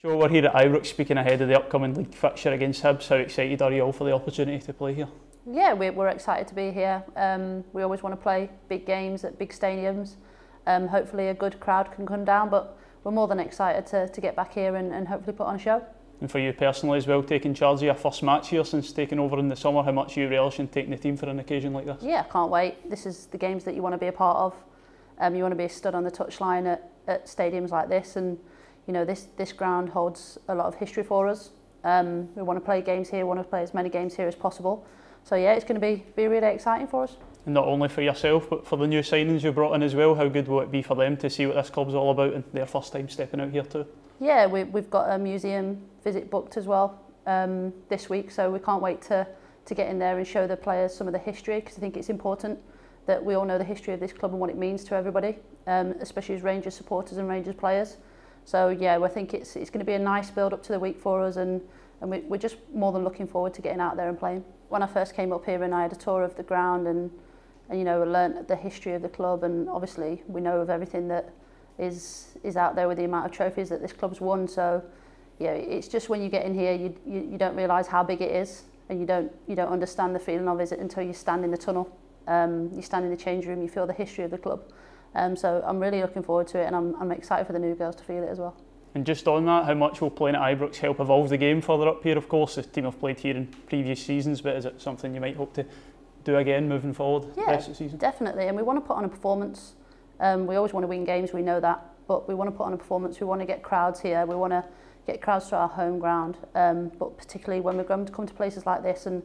Joe, we're here at Ibrox speaking ahead of the upcoming league fixture against Hibs. How excited are you all for the opportunity to play here? Yeah, we're excited to be here. We always want to play big games at big stadiums. Hopefully a good crowd can come down, but we're more than excited to get back here and hopefully put on a show. And for you personally as well, taking charge of your first match here since taking over in the summer, how much you relish in taking the team for an occasion like this? Yeah, I can't wait. This is the games that you want to be a part of. You want to be stood on the touchline at stadiums like this, and you know this ground holds a lot of history for us. We want to play games here, we want to play as many games here as possible. So yeah, it's going to be really exciting for us. And not only for yourself, but for the new signings you brought in as well. How good will it be for them to see what this club's all about and their first time stepping out here too? Yeah, we've got a museum visit booked as well this week, so we can't wait to get in there and show the players some of the history, because I think it's important that we all know the history of this club and what it means to everybody, especially as Rangers supporters and Rangers players. So yeah, I think it's going to be a nice build up to the week for us, and we're just more than looking forward to getting out there and playing. When I first came up here and I had a tour of the ground and you know, learnt the history of the club, and obviously we know of everything that is out there with the amount of trophies that this club's won. So yeah, it's just when you get in here you don't realise how big it is, and you don't understand the feeling of it until you stand in the tunnel. You stand in the change room, you feel the history of the club. So I'm really looking forward to it, and I'm excited for the new girls to feel it as well. And just on that, how much will playing at Ibrox help evolve the game further up here? Of course, the team have played here in previous seasons, but is it something you might hope to do again moving forward the rest of the season? Definitely, and we want to put on a performance. We always want to win games, we know that, but we want to put on a performance. We want to get crowds here, we want to get crowds to our home ground, but particularly when we're going to come to places like this and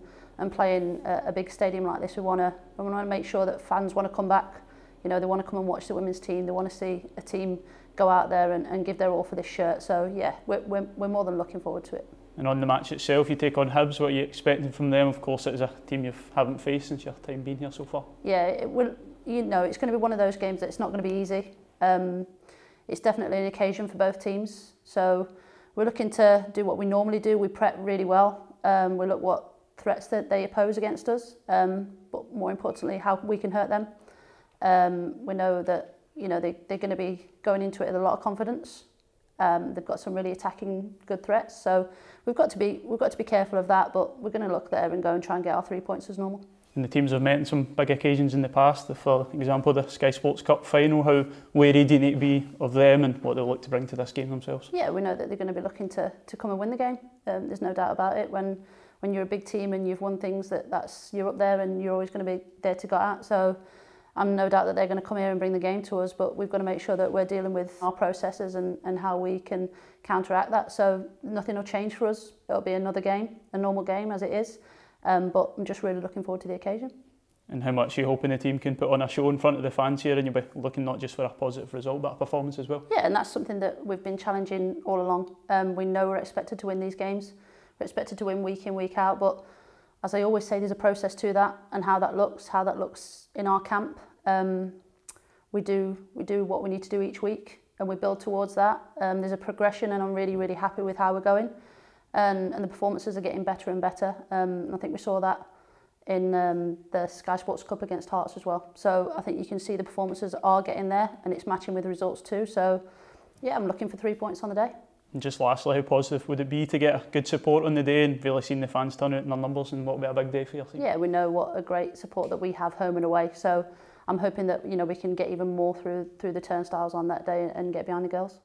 playing a big stadium like this, we want to make sure that fans want to come back. You know, they want to come and watch the women's team, they want to see a team go out there and give their all for this shirt. So yeah, we're more than looking forward to it. And on the match itself, you take on Hibs. What are you expecting from them? Of course, it is a team you haven't faced since your time being here so far. Yeah, you know, it's going to be one of those games that it's not going to be easy. It's definitely an occasion for both teams. So we're looking to do what we normally do. We prep really well. We look what threats that they pose against us, but more importantly, how we can hurt them. We know that they're going to be going into it with a lot of confidence. They've got some really attacking good threats, so we've got to be careful of that. But we're going to look there and go and try and get our 3 points as normal. And the teams have met in some big occasions in the past. For example, the Sky Sports Cup final. How wary do you need to be of them and what they'll look to bring to this game themselves? Yeah, we know that they're going to be looking to come and win the game. There's no doubt about it. When you're a big team and you've won things, you're up there and you're always going to be there to go at. So I'm no doubt that they're going to come here and bring the game to us, but we've got to make sure that we're dealing with our processes and how we can counteract that. So nothing will change for us. It'll be another game, a normal game as it is, but I'm just really looking forward to the occasion. And how much are you hoping the team can put on a show in front of the fans here, and you'll be looking not just for a positive result but a performance as well? Yeah, and that's something that we've been challenging all along. We know we're expected to win these games. We're expected to win week in, week out, but as I always say, there's a process to that, and how that looks in our camp. We do what we need to do each week, and we build towards that. There's a progression, and I'm really happy with how we're going, and the performances are getting better and better. I think we saw that in the Sky Sports Cup against Hearts as well. So I think you can see the performances are getting there, and it's matching with the results too. So yeah, I'm looking for 3 points on the day. And just lastly, how positive would it be to get a good support on the day and really seeing the fans turn out in their numbers, and what will be a big day for your team? Yeah, we know what a great support that we have home and away. So I'm hoping that we can get even more through the turnstiles on that day and get behind the girls.